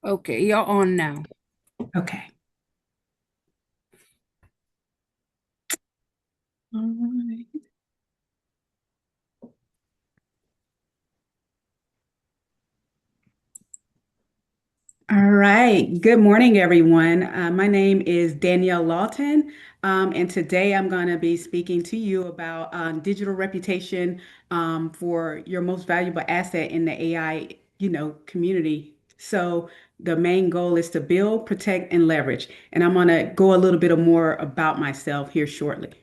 Okay, you're on now. Okay. All right. All right. Good morning, everyone. My name is Danielle Lawton, and today I'm going to be speaking to you about digital reputation for your most valuable asset in the AI, community. So the main goal is to build, protect, and leverage. And I'm going to go a little bit more about myself here shortly.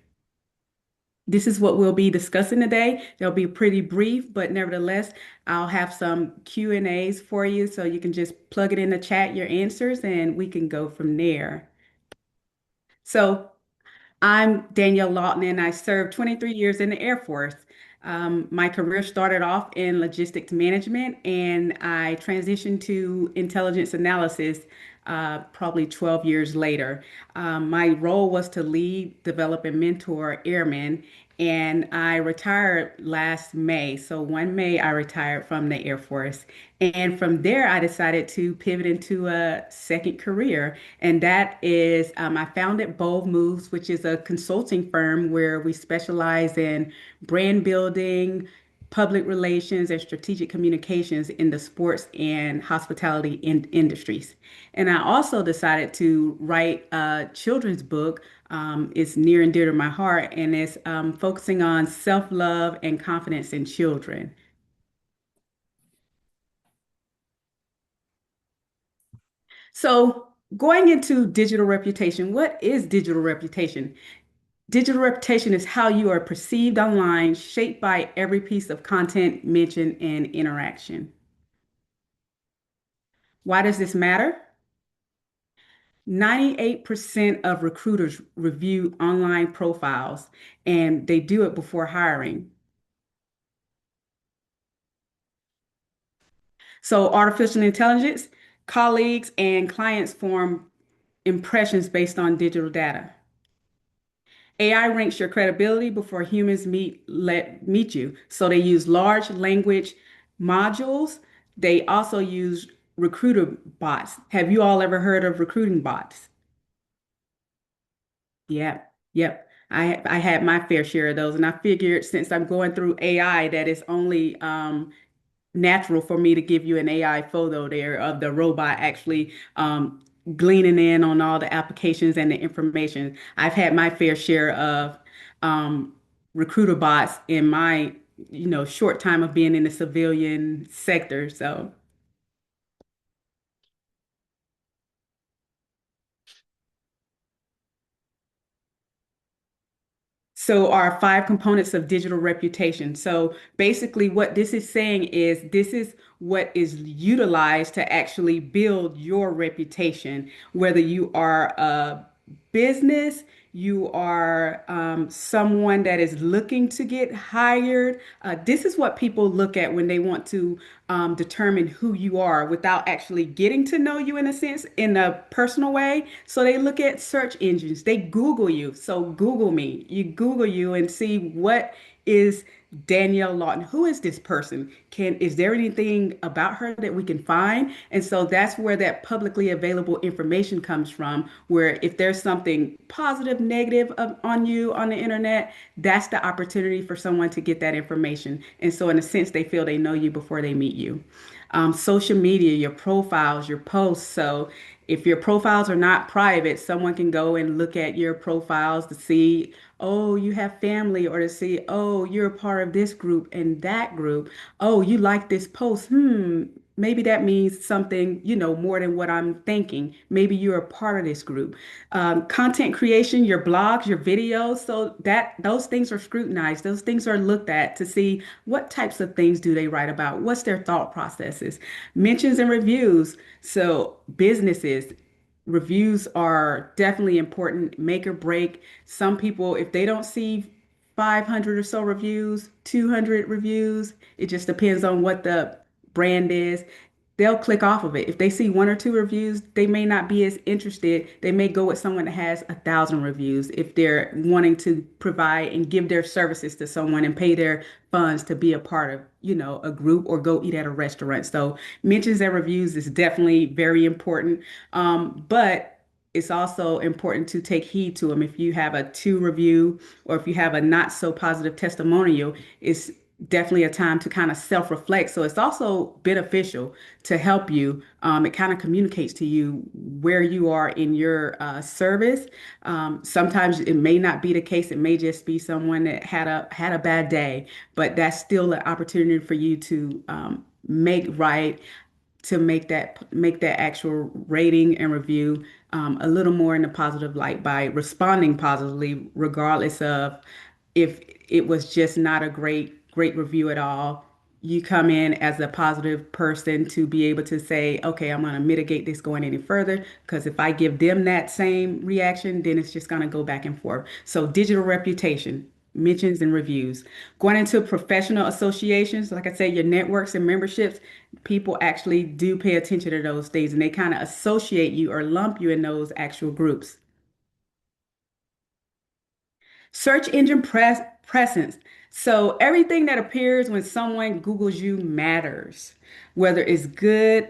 This is what we'll be discussing today. They'll be pretty brief, but nevertheless, I'll have some Q&As for you so you can just plug it in the chat, your answers, and we can go from there. So I'm Danielle Lawton, and I served 23 years in the Air Force. My career started off in logistics management, and I transitioned to intelligence analysis probably 12 years later. My role was to lead, develop, and mentor airmen, and I retired last May. So 1 May, I retired from the Air Force. And from there, I decided to pivot into a second career. And that is, I founded Bold Moves, which is a consulting firm where we specialize in brand building, public relations, and strategic communications in the sports and hospitality industries. And I also decided to write a children's book. It's near and dear to my heart, and it's focusing on self-love and confidence in children. So, going into digital reputation, what is digital reputation? Digital reputation is how you are perceived online, shaped by every piece of content, mention, and interaction. Why does this matter? 98% of recruiters review online profiles and they do it before hiring. So, artificial intelligence, colleagues and clients form impressions based on digital data. AI ranks your credibility before humans meet you. So they use large language modules. They also use recruiter bots. Have you all ever heard of recruiting bots? Yep, yep. I had my fair share of those, and I figured since I'm going through AI that it's only natural for me to give you an AI photo there of the robot actually gleaning in on all the applications and the information. I've had my fair share of um, recruiter bots in my, short time of being in the civilian sector. So. So are five components of digital reputation. So basically what this is saying is this is what is utilized to actually build your reputation, whether you are a business, you are someone that is looking to get hired. This is what people look at when they want to determine who you are without actually getting to know you in a sense, in a personal way. So they look at search engines, they Google you. So Google me, you Google you and see what is Danielle Lawton. Who is this person? Is there anything about her that we can find? And so that's where that publicly available information comes from, where if there's something positive, negative on you on the internet, that's the opportunity for someone to get that information. And so in a sense, they feel they know you before they meet you. Social media, your profiles, your posts. So if your profiles are not private, someone can go and look at your profiles to see, oh, you have family, or to see, oh, you're a part of this group and that group. Oh, you like this post. Maybe that means something, more than what I'm thinking. Maybe you're a part of this group. Content creation, your blogs, your videos, so that those things are scrutinized. Those things are looked at to see what types of things do they write about? What's their thought processes? Mentions and reviews. So businesses, reviews are definitely important, make or break. Some people, if they don't see 500 or so reviews, 200 reviews, it just depends on what the brand is. they'll click off of it. If they see one or two reviews, they may not be as interested. They may go with someone that has 1,000 reviews if they're wanting to provide and give their services to someone and pay their funds to be a part of, a group or go eat at a restaurant. So mentions and reviews is definitely very important. But it's also important to take heed to them. If you have a two review or if you have a not so positive testimonial, it's definitely a time to kind of self-reflect. So it's also beneficial to help you. It kind of communicates to you where you are in your service. Sometimes it may not be the case. It may just be someone that had a bad day, but that's still an opportunity for you to make right, to make that actual rating and review a little more in a positive light by responding positively, regardless of if it was just not a great review at all. You come in as a positive person to be able to say, okay, I'm going to mitigate this going any further. Because if I give them that same reaction, then it's just going to go back and forth. So, digital reputation, mentions and reviews. Going into professional associations, like I said, your networks and memberships, people actually do pay attention to those things and they kind of associate you or lump you in those actual groups. Search engine presence. So everything that appears when someone Googles you matters. Whether it's good,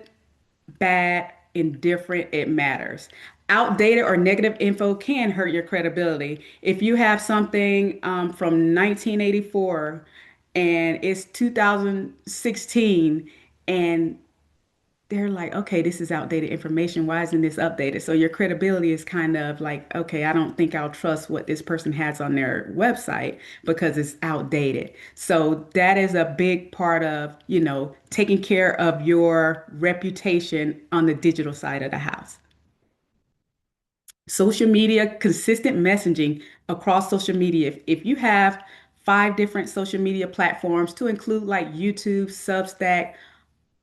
bad, indifferent, it matters. Outdated or negative info can hurt your credibility. If you have something from 1984 and it's 2016 and they're like, okay, this is outdated information. Why isn't this updated? So your credibility is kind of like, okay, I don't think I'll trust what this person has on their website because it's outdated. So that is a big part of, taking care of your reputation on the digital side of the house. Social media, consistent messaging across social media. If you have 5 different social media platforms to include like YouTube, Substack,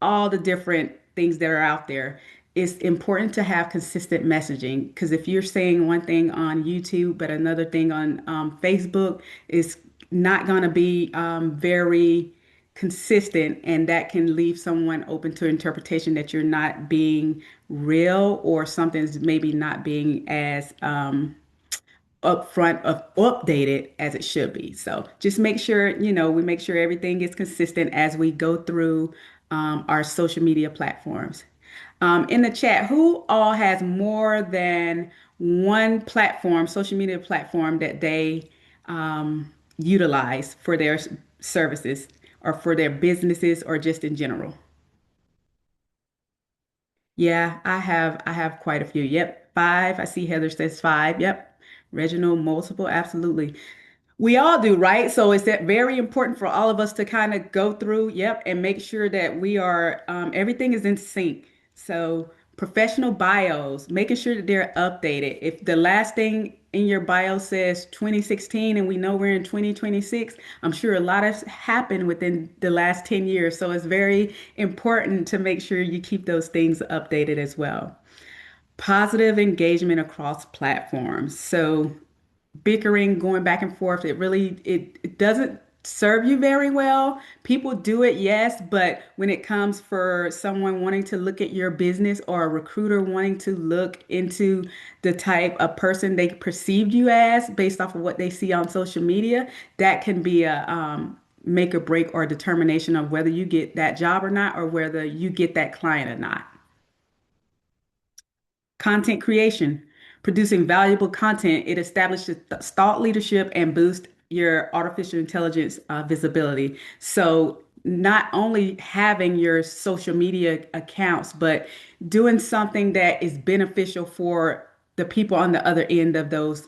all the different things that are out there, it's important to have consistent messaging because if you're saying one thing on YouTube but another thing on Facebook, it's not going to be very consistent, and that can leave someone open to interpretation that you're not being real or something's maybe not being as upfront of updated as it should be. So just make sure, we make sure everything is consistent as we go through our social media platforms. In the chat, who all has more than one platform, social media platform that they utilize for their services or for their businesses or just in general? Yeah, I have quite a few. Yep, 5. I see Heather says 5. Yep. Reginald, multiple, absolutely. We all do, right? So it's that very important for all of us to kind of go through, yep, and make sure that we are everything is in sync. So professional bios, making sure that they're updated. If the last thing in your bio says 2016 and we know we're in 2026, I'm sure a lot has happened within the last 10 years. So it's very important to make sure you keep those things updated as well. Positive engagement across platforms. So bickering, going back and forth, it doesn't serve you very well. People do it, yes, but when it comes for someone wanting to look at your business or a recruiter wanting to look into the type of person they perceived you as based off of what they see on social media, that can be a make or break or determination of whether you get that job or not, or whether you get that client or not. Content creation, producing valuable content, it establishes thought leadership and boosts your artificial intelligence visibility. So not only having your social media accounts, but doing something that is beneficial for the people on the other end of those,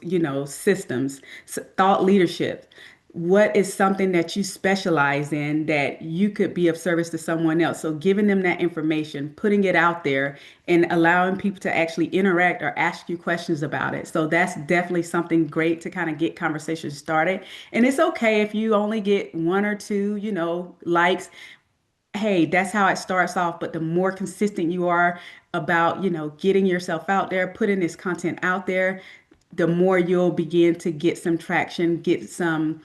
systems. So thought leadership. What is something that you specialize in that you could be of service to someone else? So giving them that information, putting it out there, and allowing people to actually interact or ask you questions about it. So that's definitely something great to kind of get conversations started. And it's okay if you only get one or two, likes. Hey, that's how it starts off. But the more consistent you are about, getting yourself out there, putting this content out there, the more you'll begin to get some traction, get some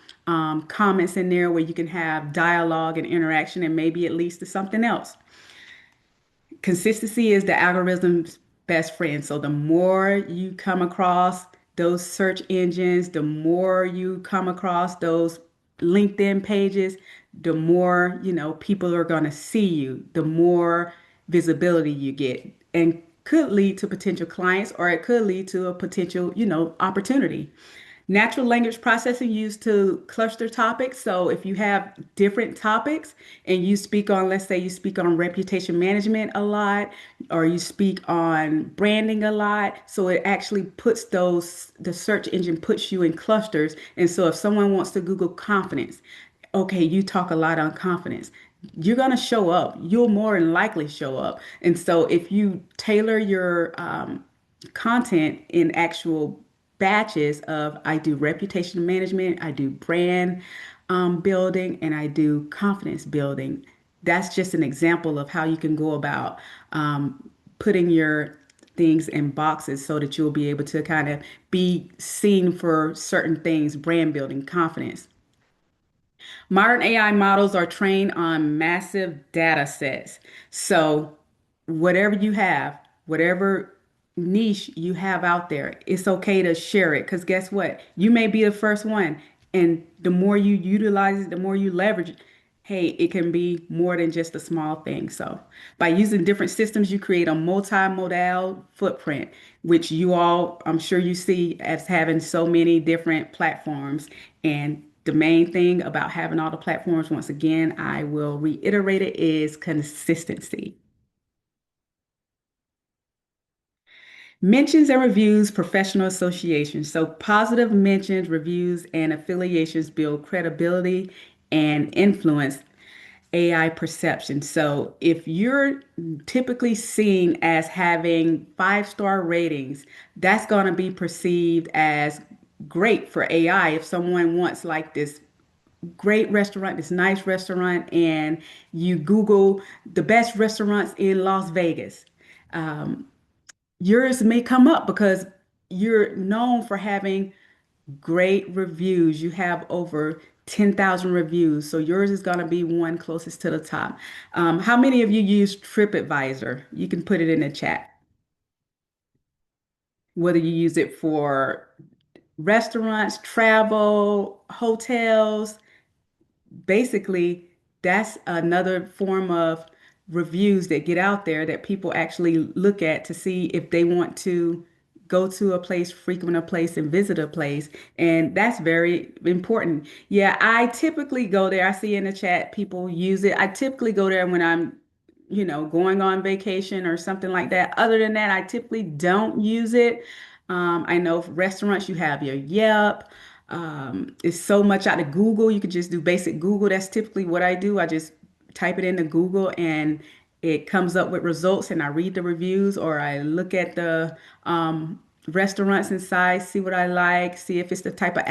comments in there where you can have dialogue and interaction, and maybe it leads to something else. Consistency is the algorithm's best friend. So the more you come across those search engines, the more you come across those LinkedIn pages, the more, people are going to see you, the more visibility you get, and could lead to potential clients, or it could lead to a potential, opportunity. Natural language processing used to cluster topics. So if you have different topics and you speak on, let's say you speak on reputation management a lot, or you speak on branding a lot, so it actually puts the search engine puts you in clusters. And so if someone wants to Google confidence, okay, you talk a lot on confidence. You're going to show up. You'll more than likely show up. And so if you tailor your content in actual batches of I do reputation management, I do brand building, and I do confidence building. That's just an example of how you can go about putting your things in boxes so that you'll be able to kind of be seen for certain things, brand building, confidence. Modern AI models are trained on massive data sets. So, whatever you have, whatever niche you have out there, it's okay to share it because guess what? You may be the first one. And the more you utilize it, the more you leverage it, hey, it can be more than just a small thing. So, by using different systems, you create a multimodal footprint, which you all, I'm sure you see as having so many different platforms. And the main thing about having all the platforms, once again, I will reiterate it, is consistency. Mentions and reviews, professional associations. So positive mentions, reviews, and affiliations build credibility and influence AI perception. So if you're typically seen as having 5-star ratings, that's going to be perceived as great for AI. If someone wants like this great restaurant, this nice restaurant, and you Google the best restaurants in Las Vegas, yours may come up because you're known for having great reviews. You have over 10,000 reviews, so yours is going to be one closest to the top. How many of you use TripAdvisor? You can put it in the chat, whether you use it for restaurants, travel, hotels. Basically, that's another form of reviews that get out there that people actually look at to see if they want to go to a place, frequent a place, and visit a place. And that's very important. Yeah, I typically go there. I see in the chat people use it. I typically go there when I'm, going on vacation or something like that. Other than that, I typically don't use it. I know for restaurants, you have your Yelp. It's so much out of Google. You could just do basic Google. That's typically what I do. I just type it into Google and it comes up with results, and I read the reviews or I look at the restaurants inside, see what I like, see if it's the type of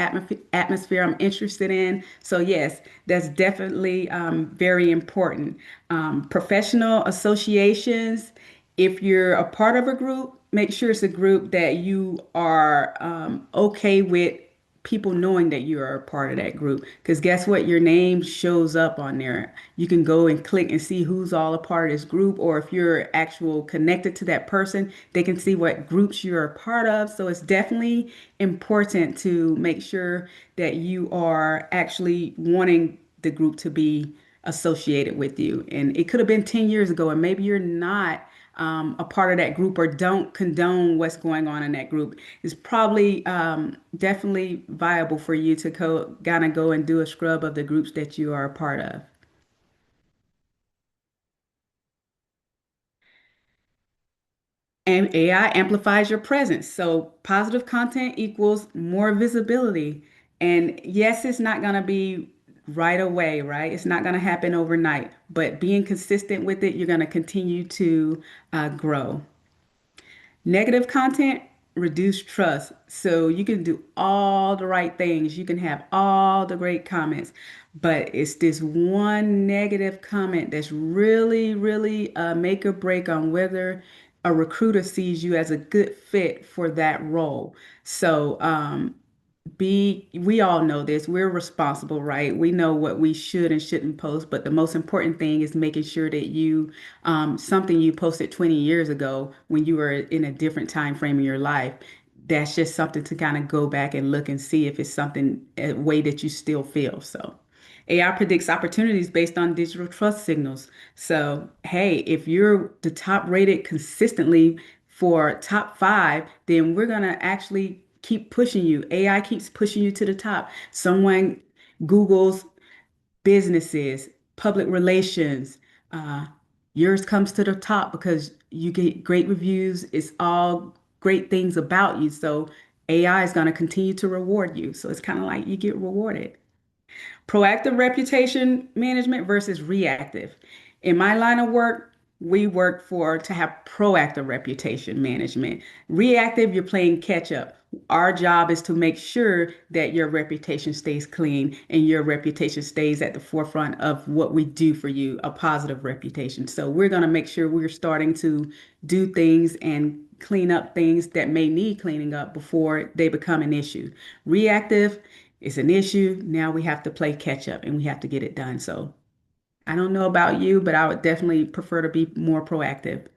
atmosphere I'm interested in. So, yes, that's definitely very important. Professional associations, if you're a part of a group, make sure it's a group that you are okay with people knowing that you are a part of that group. Because guess what? Your name shows up on there. You can go and click and see who's all a part of this group, or if you're actual connected to that person, they can see what groups you're a part of. So it's definitely important to make sure that you are actually wanting the group to be associated with you. And it could have been 10 years ago, and maybe you're not a part of that group or don't condone what's going on in that group. It's probably definitely viable for you to kind of go and do a scrub of the groups that you are a part of. And AI amplifies your presence. So positive content equals more visibility. And yes, it's not going to be right away, right? It's not going to happen overnight, but being consistent with it, you're going to continue to grow. Negative content, reduce trust. So you can do all the right things. You can have all the great comments, but it's this one negative comment that's really, really make or break on whether a recruiter sees you as a good fit for that role. So, We all know this. We're responsible, right? We know what we should and shouldn't post, but the most important thing is making sure that something you posted 20 years ago when you were in a different time frame in your life, that's just something to kind of go back and look and see if it's something, a way that you still feel. So AI predicts opportunities based on digital trust signals. So, hey, if you're the top rated consistently for top five, then we're going to actually keep pushing you. AI keeps pushing you to the top. Someone Google's businesses, public relations, uh, yours comes to the top because you get great reviews. It's all great things about you. So AI is going to continue to reward you. So it's kind of like you get rewarded. Proactive reputation management versus reactive. In my line of work, we work for to have proactive reputation management. Reactive, you're playing catch up. Our job is to make sure that your reputation stays clean and your reputation stays at the forefront of what we do for you, a positive reputation. So we're going to make sure we're starting to do things and clean up things that may need cleaning up before they become an issue. Reactive, it's an issue. Now we have to play catch up and we have to get it done. So I don't know about you, but I would definitely prefer to be more proactive.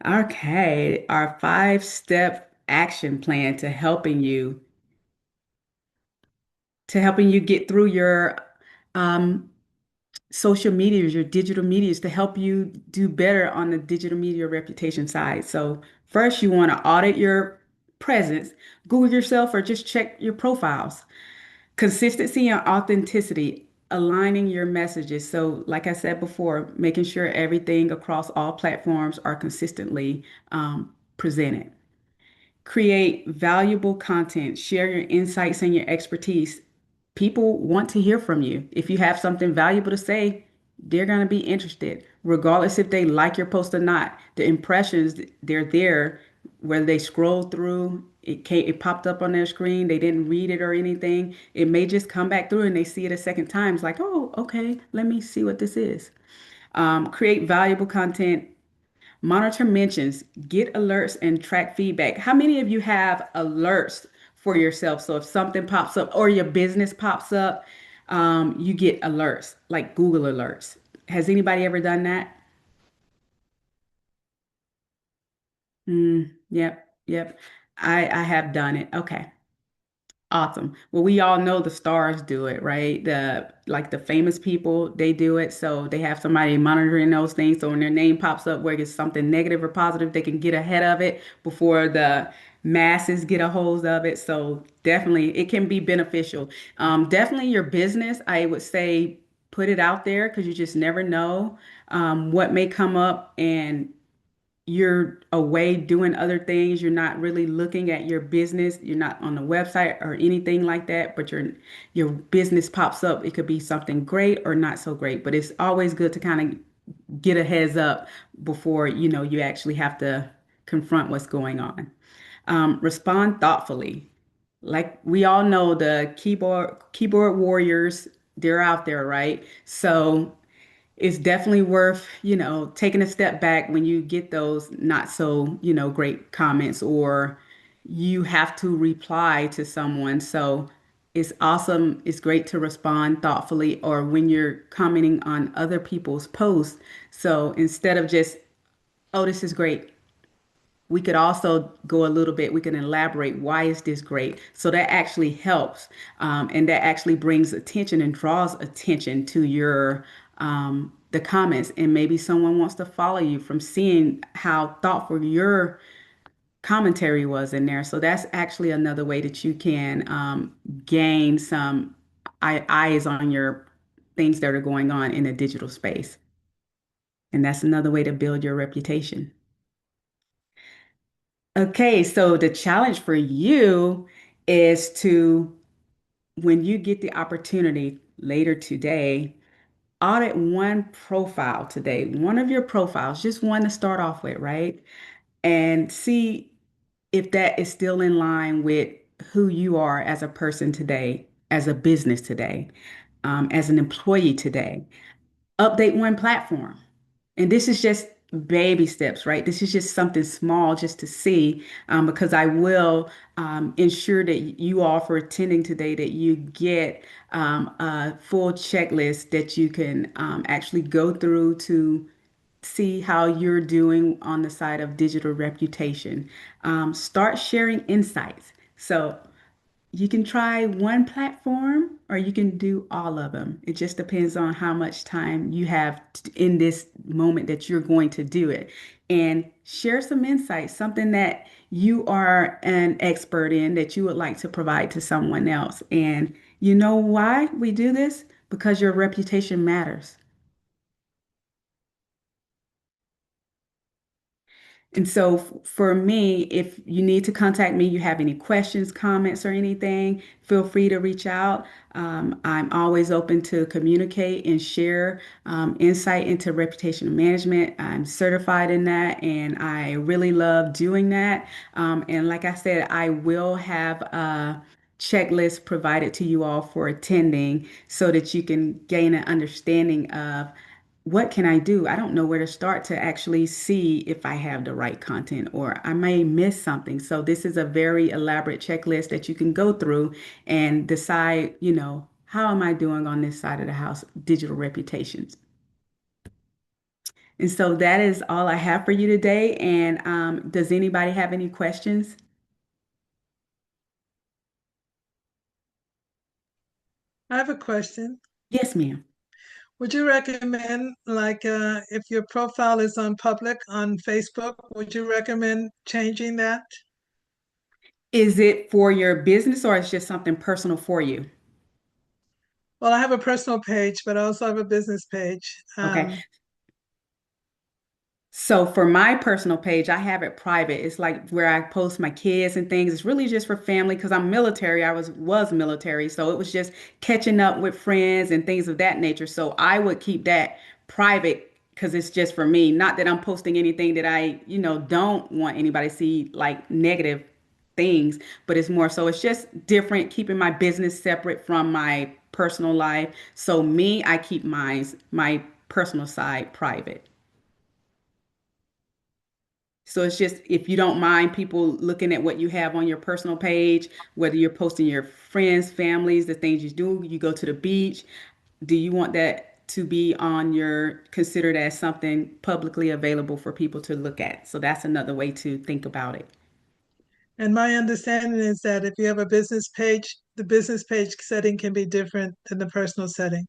Okay, our five-step action plan to helping you get through your um, social medias, your digital medias, to help you do better on the digital media reputation side. So first, you want to audit your presence, Google yourself, or just check your profiles. Consistency and authenticity, aligning your messages. So, like I said before, making sure everything across all platforms are consistently presented. Create valuable content, share your insights and your expertise. People want to hear from you. If you have something valuable to say, they're going to be interested, regardless if they like your post or not. The impressions, they're there, whether they scroll through, it popped up on their screen, they didn't read it or anything. It may just come back through and they see it a second time. It's like, oh, okay, let me see what this is. Create valuable content. Monitor mentions, get alerts, and track feedback. How many of you have alerts for yourself? So if something pops up or your business pops up, you get alerts, like Google alerts. Has anybody ever done that? Yep, yep. I have done it. Okay. Awesome. Well, we all know the stars do it, right? The famous people, they do it. So they have somebody monitoring those things. So when their name pops up, where it's something negative or positive, they can get ahead of it before the masses get a hold of it. So definitely it can be beneficial. Definitely your business, I would say put it out there because you just never know what may come up, and you're away doing other things. You're not really looking at your business. You're not on the website or anything like that, but your business pops up. It could be something great or not so great, but it's always good to kind of get a heads up before you actually have to confront what's going on. Respond thoughtfully. Like we all know, the keyboard warriors, they're out there, right? So it's definitely worth, taking a step back when you get those not so, great comments, or you have to reply to someone. So it's awesome. It's great to respond thoughtfully, or when you're commenting on other people's posts. So instead of just, oh, this is great, we could also go a little bit, we can elaborate, why is this great? So that actually helps. And that actually brings attention and draws attention to the comments. And maybe someone wants to follow you from seeing how thoughtful your commentary was in there. So that's actually another way that you can gain some eyes on your things that are going on in a digital space. And that's another way to build your reputation. Okay, so the challenge for you is to, when you get the opportunity later today, audit one profile today, one of your profiles, just one to start off with, right? And see if that is still in line with who you are as a person today, as a business today, as an employee today. Update one platform. And this is just baby steps, right? This is just something small just to see, because I will ensure that you all for attending today that you get a full checklist that you can actually go through to see how you're doing on the side of digital reputation. Start sharing insights. So you can try one platform or you can do all of them. It just depends on how much time you have in this moment that you're going to do it. And share some insights, something that you are an expert in that you would like to provide to someone else. And you know why we do this? Because your reputation matters. And so for me, if you need to contact me, you have any questions, comments, or anything, feel free to reach out. I'm always open to communicate and share insight into reputation management. I'm certified in that, and I really love doing that. And like I said, I will have a checklist provided to you all for attending so that you can gain an understanding of what can I do? I don't know where to start to actually see if I have the right content or I may miss something. So this is a very elaborate checklist that you can go through and decide, how am I doing on this side of the house, digital reputations. And so that is all I have for you today. And does anybody have any questions? I have a question. Yes, ma'am. Would you recommend, like, if your profile is on public on Facebook, would you recommend changing that? Is it for your business or it's just something personal for you? Well, I have a personal page, but I also have a business page. Okay. So for my personal page, I have it private. It's like where I post my kids and things. It's really just for family because I'm military. I was military, so it was just catching up with friends and things of that nature. So I would keep that private because it's just for me. Not that I'm posting anything that I, don't want anybody to see like negative things, but it's more so it's just different, keeping my business separate from my personal life. So me, I keep my personal side private. So it's just if you don't mind people looking at what you have on your personal page, whether you're posting your friends, families, the things you do, you go to the beach, do you want that to be on your considered as something publicly available for people to look at? So that's another way to think about it. And my understanding is that if you have a business page, the business page setting can be different than the personal setting.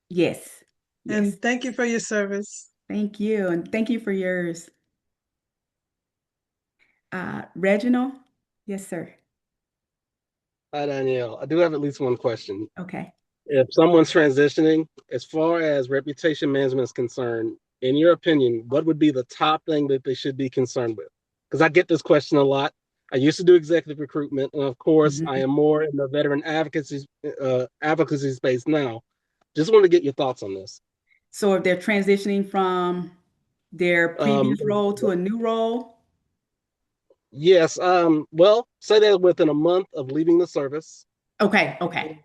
Yes. Yes. And thank you for your service. Thank you. And thank you for yours. Reginald? Yes, sir. Hi, Danielle. I do have at least one question. Okay. If someone's transitioning, as far as reputation management is concerned, in your opinion, what would be the top thing that they should be concerned with? Because I get this question a lot. I used to do executive recruitment, and of course, I Mhm. am more in the veteran advocacy space now. Just want to get your thoughts on this. So if they're transitioning from their Um, previous role to a new role, yes. Well, say that within a month of leaving the service, okay, okay.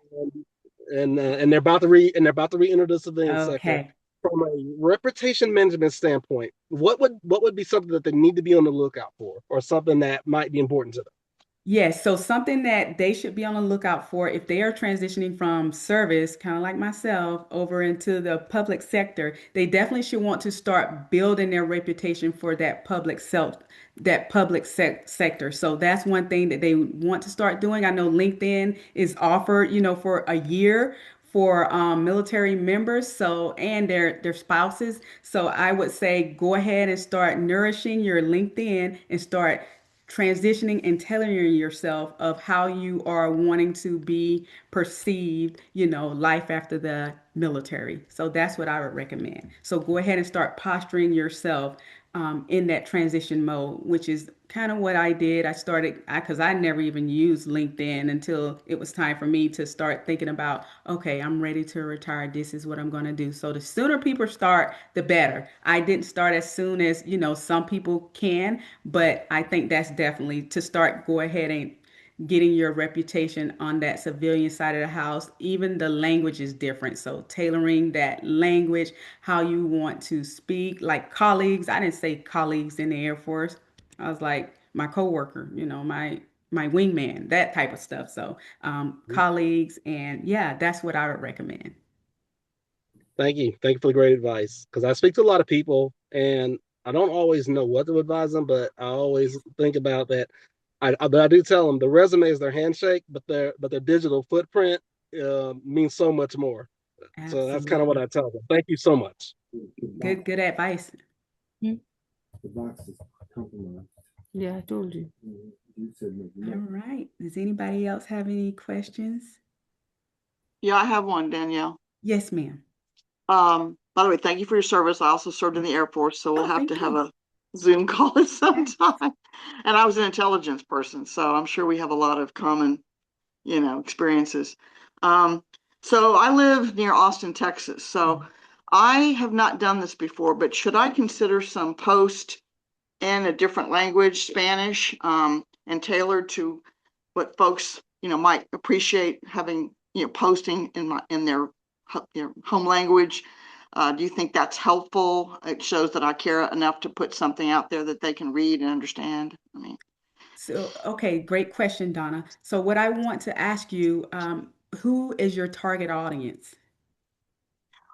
and they're about to re-enter the civilian sector. Okay. From a reputation management standpoint, what would be something that they need to be on the lookout for, or something that might be important to them? Yes, so something that they should be on the lookout for if they are transitioning from service, kind of like myself, over into the public sector, they definitely should want to start building their reputation for that public sector. So that's one thing that they want to start doing. I know LinkedIn is offered, for a year for military members, so and their spouses. So I would say go ahead and start nourishing your LinkedIn and start transitioning and telling yourself of how you are wanting to be perceived, life after the military. So that's what I would recommend. So go ahead and start posturing yourself in that transition mode, which is kind of what I did. I started because I never even used LinkedIn until it was time for me to start thinking about, okay, I'm ready to retire. This is what I'm going to do. So the sooner people start, the better. I didn't start as soon as, some people can, but I think that's definitely to start, go ahead and getting your reputation on that civilian side of the house. Even the language is different. So tailoring that language, how you want to speak, like colleagues. I didn't say colleagues in the Air Force. I was like my coworker, my wingman, that type of stuff. So colleagues, and yeah, that's what I would recommend. Thank you. Thank you for the great advice. Because I speak to a lot of people and I don't always know what to advise them, but I always think about that. But I do tell them the resume is their handshake, but their digital footprint means so much more. So that's kind of what Absolutely. I tell them. Thank you so much. Good advice. Hmm? The box is compromised. Yeah, I told you. You said All right. Does anybody else have any questions? Yeah, I have one, Danielle. Yes, ma'am. By the way, thank you for your service. I also served in the Air Force, so we'll Oh, have thank to have you. a Zoom call at some time. And I was an intelligence person, so I'm sure we have a lot of common, experiences. Um, so I live near Austin, Texas. So I have not done this before, but should I consider some post in a different language, Spanish, and tailored to what folks, might appreciate having, posting in their home language? Do you think that's helpful? It shows that I care enough to put something out there that they can read and understand. I mean, So, okay, great question, Donna. So, what I want to ask you, who is your target audience?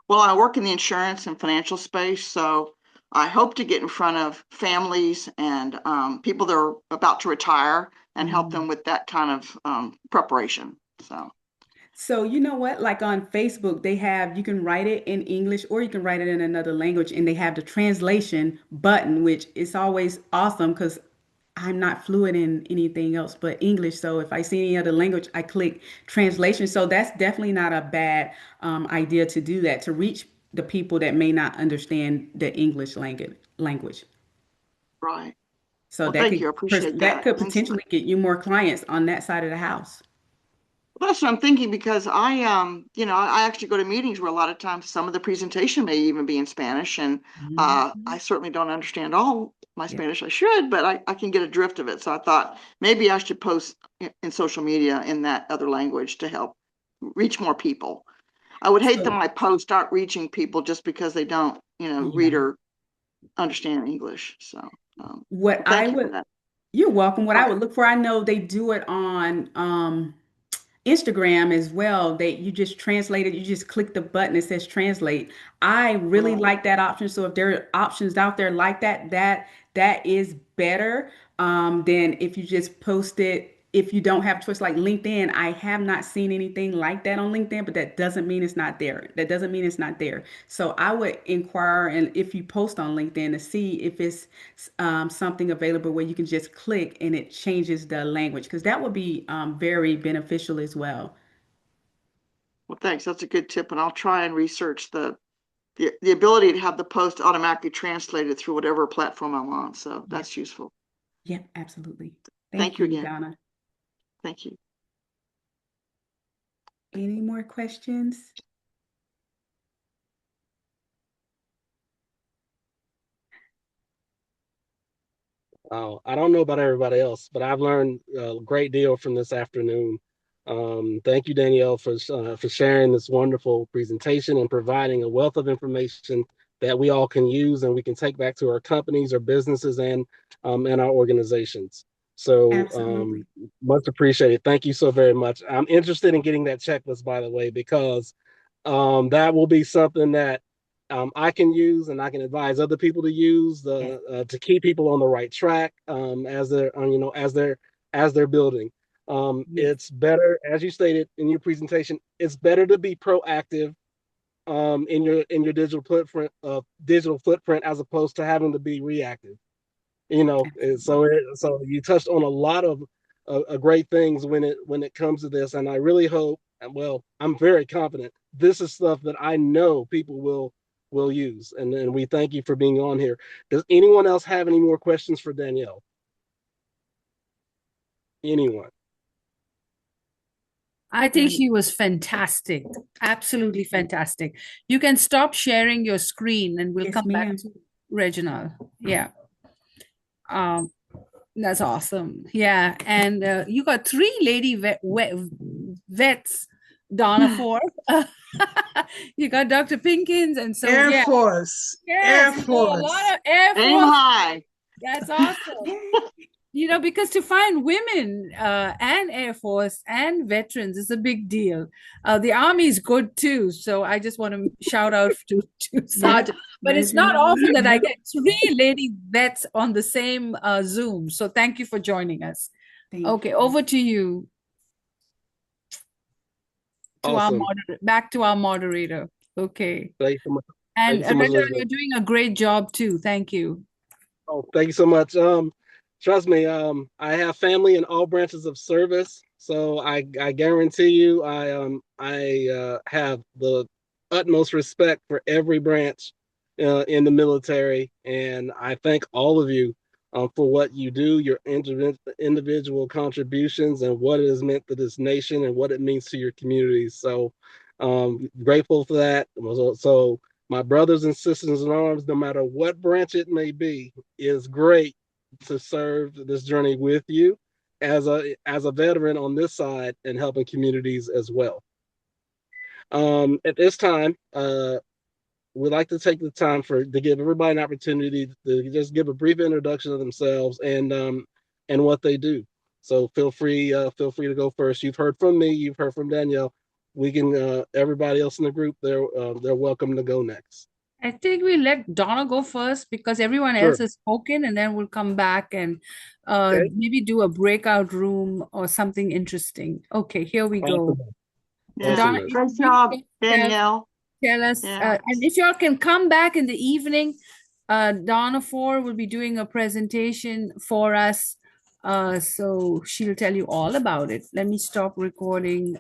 well, I work in the insurance and financial space, so I hope to get in front of families and people that are about to retire and help Mm. them with that kind of preparation. So, you know what? Like on Facebook, you can write it in English or you can write it in another language, and they have the translation button, which is always awesome because I'm not fluent in anything else but English. So if I see any other language, I click translation. So that's definitely not a bad idea to do that, to reach the people that may not understand the English language. Right. So Well, thank you. I appreciate that that could insight. potentially get you more clients on that side of the house. Well, that's what I'm thinking because I actually go to meetings where a lot of times some of the presentation may even be in Spanish, and Mhm. I certainly don't understand all my Yeah, Spanish. I should, but I can get a drift of it. So I thought maybe I should post in social media in that other language to help reach more people. I would hate that so my posts aren't reaching people just because they don't, read yeah. or understand English. So, What well, I thank you for would, that. you're welcome. What Go I ahead. would look for, I know they do it on Instagram as well. That you just translate it, you just click the button that says translate. I really Right. like that option. So if there are options out there like that, that is better than if you just post it. If you don't have choice like LinkedIn, I have not seen anything like that on LinkedIn, but that doesn't mean it's not there. That doesn't mean it's not there. So I would inquire, and if you post on LinkedIn, to see if it's something available where you can just click and it changes the language, because that would be very beneficial as well. Well, thanks. That's a good tip, and I'll try and research the ability to have the post automatically translated through whatever platform I'm on. So Yep. that's useful. Yep, absolutely. Thank Thank you you, again. Donna. Thank you. Any more questions? I don't know about everybody else, but I've learned a great deal from this afternoon. Thank you, Danielle, for sharing this wonderful presentation and providing a wealth of information that we all can use and we can take back to our companies, our businesses, and our organizations. So Absolutely. much appreciated. Thank you so very much. I'm interested in getting that checklist, by the way, because that will be something that I can use and I can advise other people to use Yes. to keep people on the right track as they're as they're building. Yes. It's better, as you stated in your presentation, it's better to be proactive in your digital footprint as opposed to having to be reactive. Absolutely. So you touched on a lot of great things when it comes to this, and I really hope, and well, I'm very confident this is stuff that I know people will use, and we thank you for being on here. Does anyone else have any more questions for Danielle? Anyone? I think he was fantastic. Absolutely fantastic. You can stop sharing your screen and we'll Yes, come back ma'am. to Reginald. Yeah. Um, That's awesome. Yeah. And you got three lady vets, Donna Ford. You got Dr. Pinkins. And so, Air yeah, Force, yes, Air you know, a Force. lot of Air Aim Force. high. That's awesome. You know, because to find women and Air Force and veterans is a big deal. The Army is good too. So I just want to shout out to Sergeant. But it's not often that I get three lady vets on the same Zoom. So thank you for joining us. Thank Okay, you. over to you. To our Awesome. back to our moderator. Okay. Thank you so much. Thank And you so much, Rita, Elizabeth. you're doing a great job too. Thank you. Oh, thank you so much. Trust me, I have family in all branches of service, so I guarantee you, I have the utmost respect for every branch in the military, and I thank all of you for what you do, your individual contributions, and what it has meant to this nation and what it means to your communities. So, grateful for that. So my brothers and sisters in arms, no matter what branch it may be, is great to serve this journey with you as a veteran on this side and helping communities as well. At this time, we'd like to take the time to give everybody an opportunity to just give a brief introduction of themselves and what they do. So feel free to go first. You've heard from me. You've heard from Danielle. We can everybody else in the group. They're welcome to go next. I think we let Donna go first because everyone else Sure. has spoken, and then we'll come back and Okay. maybe do a breakout room or something interesting. Okay, here we go. Awesome. So Yeah. Donna, Awesome. if Great you job, can Danielle. tell us, Yeah. and if y'all can come back in the evening, Donna Ford will be doing a presentation for us. So she'll tell you all about it. Let me stop recording.